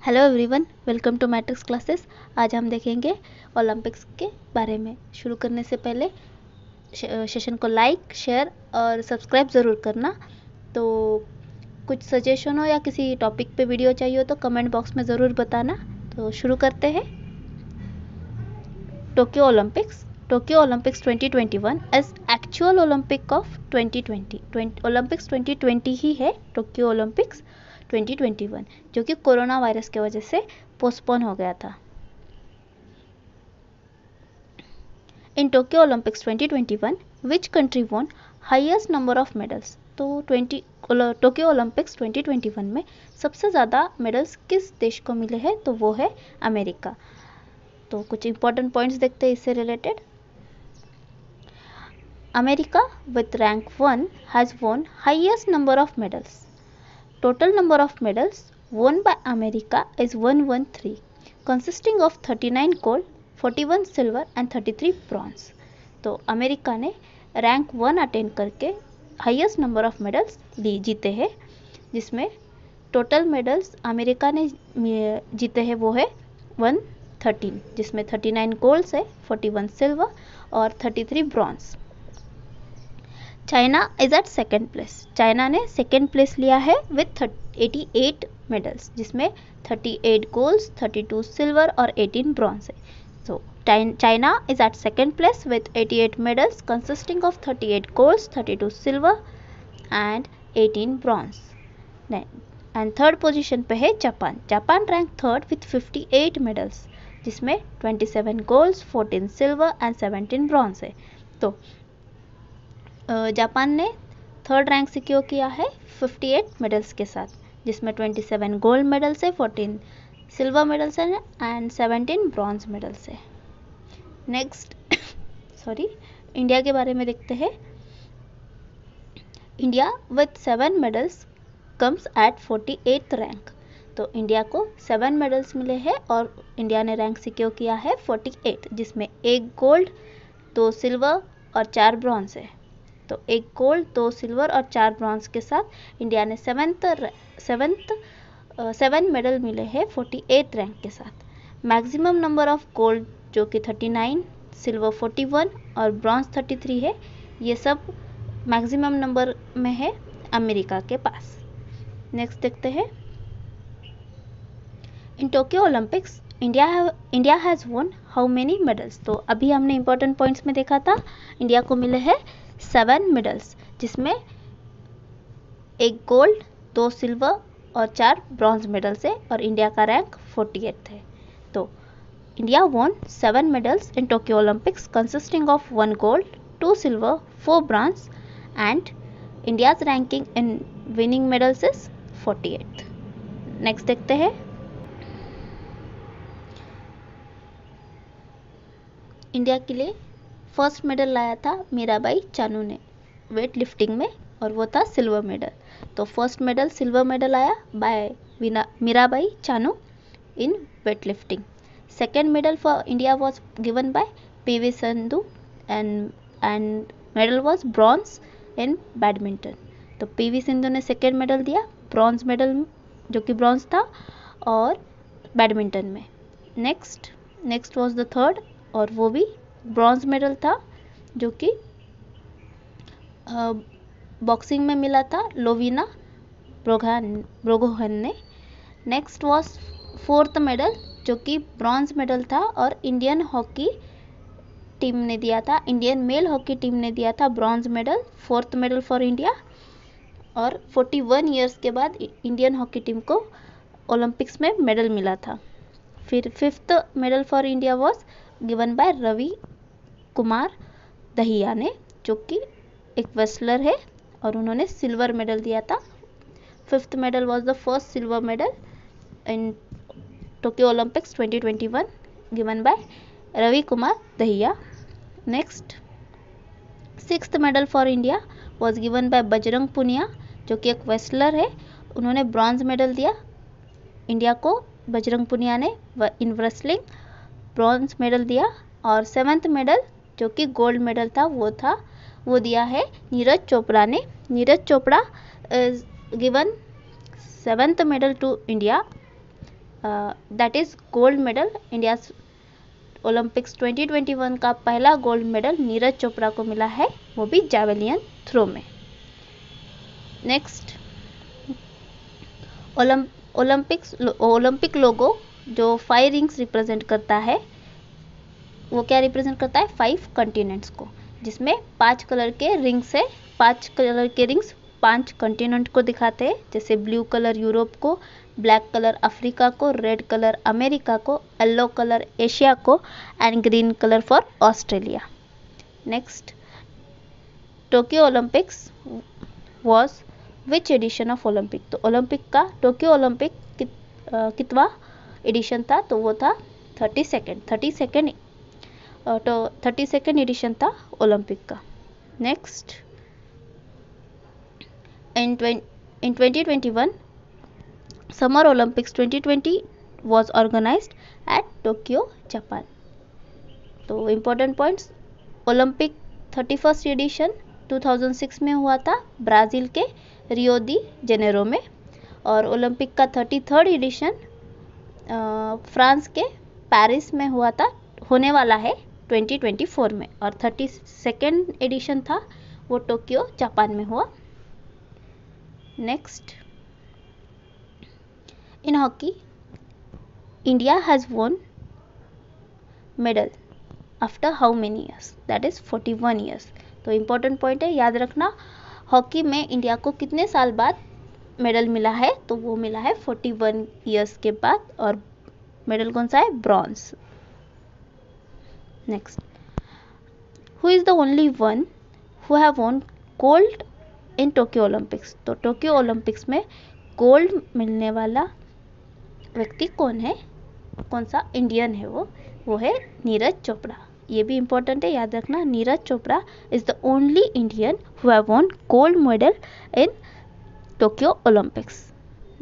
Hello everyone, welcome to matrix classes. आज हम देखेंगे ओलंपिक्स के बारे में। शुरू करने से पहले सेशन को लाइक, शेयर और सब्सक्राइब ज़रूर करना। तो कुछ सजेशन हो या किसी टॉपिक पे वीडियो चाहिए हो तो कमेंट बॉक्स में ज़रूर बताना। तो शुरू करते हैं। Tokyo Olympics 2021 is actual Olympic of 2020। Olympics 2020 ही है टोक्यो ओलंपिक्स 2021, जो कि कोरोना वायरस की वजह से पोस्टपोन हो गया था। इन Tokyo Olympics 2021 which country won highest number of medals. तो टोक्यो ओलंपिक्स 2021 में सबसे ज़्यादा मेडल्स किस देश को मिले हैं, तो वो है अमेरिका। तो कुछ इंपॉर्टेंट पॉइंट्स देखते हैं इससे related. America with rank 1 has won highest number of medals. Total number of medals won by America is 113, consisting of 39 gold, 41 silver and 33 bronze. तो अमेरिका ने रैंक 1 अटेंड करके हाईएस्ट नंबर ऑफ मेडल्स जीते हैं, जिसमें total medals America ने जीते हैं वो है 113, जिसमें 39 गोल्ड्स है, 41 सिल्वर और 33 bronze. China is at second place. China ने सेकेंड प्लेस लिया है विथ 88 मेडल्स, जिसमें 38 गोल्ड्स, 32 सिल्वर और 18 ब्रॉन्ज है। So China is at second place with 88 medals consisting of 38 golds, 32 silver and 18 bronze. And third position पे है Japan. Japan rank third with 58 medals, जिसमें 27 गोल्ड्स, 14 silver and 17 bronze है। तो Japan ने third rank secure किया है 58 medals के साथ, जिसमें 27 गोल्ड मेडल्स है, 14 सिल्वर मेडल्स है एंड 17 ब्रॉन्ज मेडल्स है। नेक्स्ट इंडिया के बारे में देखते हैं। India with 7 medals comes at 48th rank. तो इंडिया को 7 मेडल्स मिले हैं और इंडिया ने रैंक सिक्योर किया है 48, जिसमें 1 गोल्ड, 2 सिल्वर और 4 ब्रॉन्ज है। तो 1 गोल्ड, 2 सिल्वर और 4 ब्रॉन्ज के साथ इंडिया ने 7 मेडल मिले हैं 48 रैंक के साथ। मैक्सिमम नंबर ऑफ गोल्ड जो कि 39, सिल्वर 41 और ब्रॉन्ज 33 है, ये सब मैक्सिमम नंबर में है अमेरिका के पास। नेक्स्ट देखते हैं। In Tokyo Olympics India has won how many medals. तो अभी हमने इंपॉर्टेंट पॉइंट्स में देखा था, इंडिया को मिले हैं 7 मेडल्स, जिसमें 1 गोल्ड, 2 सिल्वर और 4 ब्रॉन्ज मेडल्स है और इंडिया का रैंक 48 है। तो India won 7 medals in Tokyo Olympics consisting of 1 gold, 2 silver, 4 bronze and India's ranking in winning medals is 48। Next देखते हैं। इंडिया के लिए फर्स्ट मेडल लाया था मीराबाई चानू ने वेट लिफ्टिंग में, और वो था सिल्वर मेडल। तो फर्स्ट मेडल सिल्वर मेडल आया by Mirabai Chanu in weight lifting. Second medal for India was given by PV Sindhu and medal was bronze in badminton. तो पीवी सिंधु ने सेकेंड मेडल दिया, ब्रॉन्ज मेडल जो कि ब्रॉन्ज था, और बैडमिंटन में। नेक्स्ट वॉज द थर्ड, और वो भी ब्रॉन्ज मेडल था, जो कि बॉक्सिंग में मिला था लोवीना ब्रोगोहन ने। नेक्स्ट वॉज फोर्थ मेडल, जो कि ब्रॉन्ज मेडल था और इंडियन हॉकी टीम ने दिया था, इंडियन मेल हॉकी टीम ने दिया था bronze medal, fourth medal for India. और 41 ईयर्स के बाद इंडियन हॉकी टीम को ओलंपिक्स में मेडल मिला था। फिर fifth medal for India was given by Ravi Kumar Dahiya ने, जो कि एक वेस्लर है, और उन्होंने सिल्वर मेडल दिया था। Fifth medal was the first silver medal in Tokyo Olympics 2021 given by Ravi Kumar Dahiya. Next sixth medal for India was given by Bajrang Punia, जो कि एक वेस्लर है, उन्होंने ब्रॉन्ज मेडल दिया इंडिया को। बजरंग पुनिया ने इन रेसलिंग ब्रॉन्ज मेडल दिया। और सेवन्थ मेडल जो कि गोल्ड मेडल था वो दिया है नीरज चोपड़ा ने। Neeraj Chopra given 7th medal to India that is gold medal. India Olympics 2021 का पहला गोल्ड मेडल नीरज चोपड़ा को मिला है, वो भी जैवलिन थ्रो में। नेक्स्ट, ओलंपिक लोगो जो 5 रिंग्स रिप्रेजेंट करता है, वो क्या रिप्रेजेंट करता है? 5 कॉन्टिनेंट्स को, जिसमें 5 कलर के रिंग्स है। 5 कलर के रिंग्स 5 कॉन्टिनेंट को दिखाते हैं, जैसे ब्लू कलर यूरोप को, ब्लैक कलर अफ्रीका को, रेड कलर अमेरिका को, येलो कलर एशिया को and green colour for Australia. Next, Tokyo Olympics was which edition of Olympic? तो ओलंपिक का टोक्यो ओलंपिक कितवा एडिशन था? तो वो था 32nd एडिशन था ओलंपिक का। Next, in 2021 summer Olympics 2020 was organized at Tokyo Japan. तो important points, Olympic 31st edition 2006 में हुआ था ब्राज़ील के रियो दी जेनेरो में, और ओलंपिक का 33rd एडिशन फ्रांस के पेरिस में हुआ था, होने वाला है 2024 में, और 32nd एडिशन था वो टोक्यो जापान में हुआ। Next, in hockey India has won medal after how many years? That is 41 years. तो इम्पोर्टेंट पॉइंट है, याद रखना, हॉकी में इंडिया को कितने साल बाद मेडल मिला है? तो वो मिला है 41 ईयर्स के बाद, और मेडल कौन सा है? Bronze. Next, who is the only one who have won gold in Tokyo Olympics? तो टोक्यो ओलंपिक्स में गोल्ड मिलने वाला व्यक्ति कौन है? कौन सा इंडियन है वो है नीरज चोपड़ा। ये भी इंपॉर्टेंट है, याद रखना, Neeraj Chopra is the only Indian who have won gold medal in Tokyo Olympics.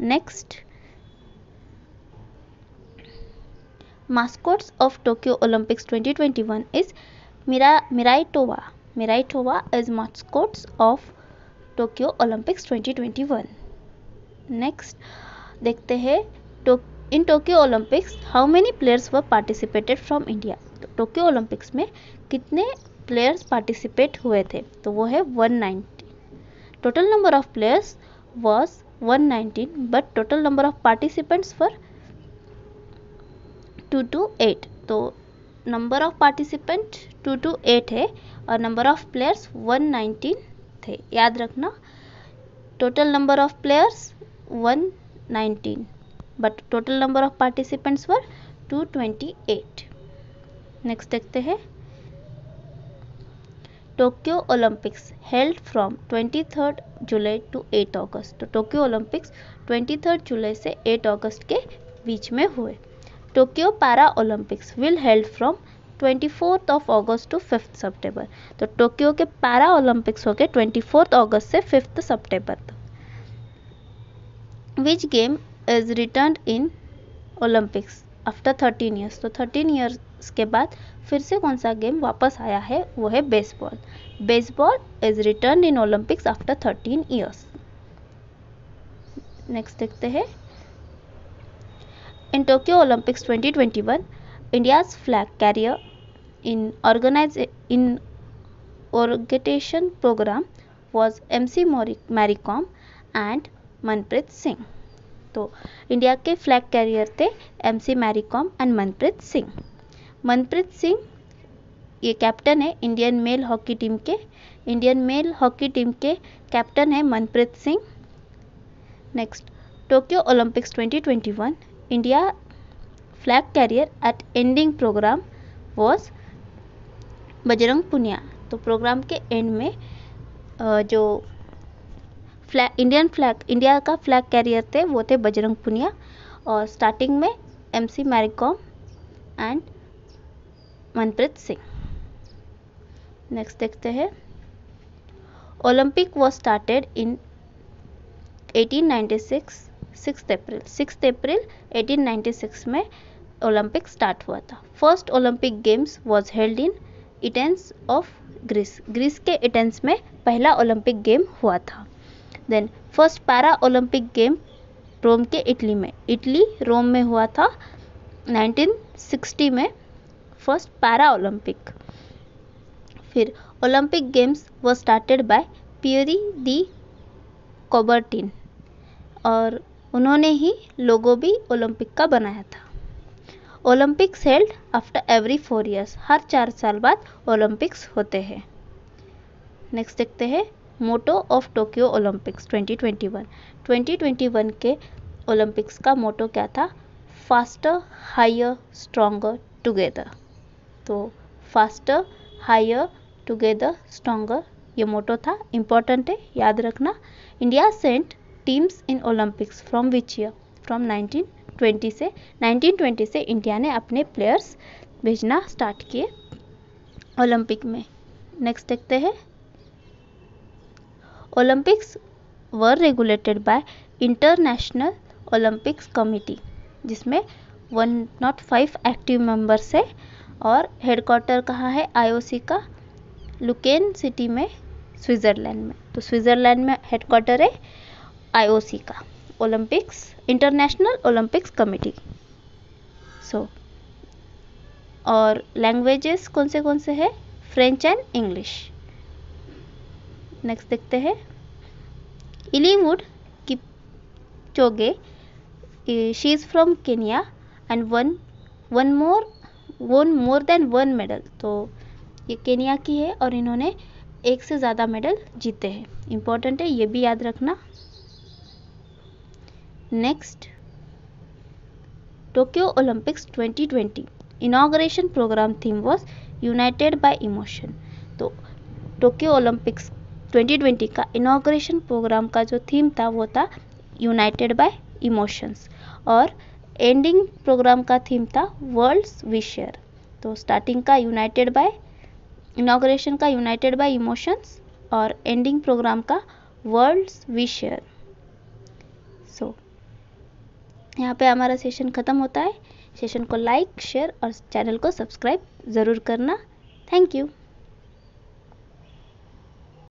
Next, mascots of Tokyo Olympics 2021 is Miraitova. Miraitova is mascots of Tokyo Olympics 2021. Next, देखते हैं in Tokyo Olympics how many players were participated from India? तो Tokyo Olympics में कितने players participate हुए थे? तो वो है 190। Total number of players was 119, but total number of participants were 228। तो नंबर ऑफ पार्टिसिपेंट 228 है और नंबर ऑफ प्लेयर्स 119 थे, याद रखना। Total number of players 119, but total number of participants were 228। Next देखते हैं, Tokyo Olympics held from 23rd July to 8 August. तो Tokyo Olympics 23rd जुलाई से 8 अगस्त के बीच में हुए। Tokyo para Olympics will held from 24th of August to 5th September। तो Tokyo के पैरा ओलंपिक्स हो गए 24th अगस्त से 5th सितंबर तक। Which game is return in Olympics after 13 years? तो 13 ईयर्स के बाद फिर से कौन सा गेम वापस आया है? वो है baseball. Baseball is return in Olympics after 13 years. Next देखते हैं, in Tokyo Olympics 2021 India's flag carrier in organisation programme was MC Mary Kom and Manpreet Singh. तो इंडिया के फ्लैग कैरियर थे MC मैरी कॉम एंड मनप्रीत सिंह। मनप्रीत सिंह ये कैप्टन है इंडियन मेल हॉकी टीम के। Indian male hockey team के captain है Manpreet Singh. Next, Tokyo Olympics 2021 India flag career at ending programme was Bajrang Punia. तो programme के एंड में जो इंडिया का फ्लैग कैरियर थे वो थे बजरंग पुनिया, और स्टार्टिंग में MC Mary Kom and Manpreet Singh. Next देखते हैं, Olympic was started in 1896 6 April 1896 में ओलंपिक स्टार्ट हुआ था। First Olympic games was held in Athens of Greece के एथेंस में पहला ओलंपिक गेम हुआ था। Then first para Olympic game Rome के इटली में, इटली रोम में हुआ था 1960 में फर्स्ट पैरा ओलंपिक। फिर Olympic games were started by Pierre de Coubertin, और उन्होंने ही लोगो भी ओलंपिक का बनाया था। Olympics held after every 4 years, हर 4 साल बाद ओलंपिक्स होते हैं। नेक्स्ट देखते हैं मोटो ऑफ टोक्यो ओलंपिक्स 2021। 2021 के ओलंपिक्स का मोटो क्या था? Faster, higher, stronger, together. तो फास्टर, हायर, टुगेदर, स्ट्रॉन्गर ये मोटो था, इम्पोर्टेंट है, याद रखना। India sent teams in Olympics from which year? From 1920 से इंडिया ने अपने प्लेयर्स भेजना स्टार्ट किए ओलंपिक में। नेक्स्ट देखते हैं Olympics were regulated by international Olympics committee, जिसमें 105 एक्टिव मेंबर्स है, और हेडक्वार्टर कहाँ है आईओसी का? लुकेन सिटी में, स्विट्जरलैंड में। तो स्विट्जरलैंड में हेडक्वार्टर है आईओसी का, ओलंपिक्स इंटरनेशनल ओलंपिक्स कमिटी। और लैंग्वेजेस कौन से हैं? French and English. नेक्स्ट देखते हैं Eliud Kipchoge, she is from Kenya and one more than one medal. तो ये केनिया की है और इन्होंने एक से ज़्यादा मेडल जीते हैं, इम्पोर्टेंट है, ये भी याद रखना। Next Tokyo Olympics 2020 inauguration programme theme was united by emotion. तो टोक्यो ओलंपिक्स 2020 का इनॉग्रेशन प्रोग्राम का जो थीम था वो था यूनाइटेड बाय इमोशंस, और एंडिंग प्रोग्राम का थीम था वर्ल्ड्स वी शेयर। तो स्टार्टिंग का यूनाइटेड बाय, इनॉग्रेशन का यूनाइटेड बाय इमोशंस, और एंडिंग प्रोग्राम का वर्ल्ड्स वी शेयर। सो यहाँ पे हमारा सेशन ख़त्म होता है। सेशन को लाइक, शेयर और चैनल को सब्सक्राइब ज़रूर करना। Thank you.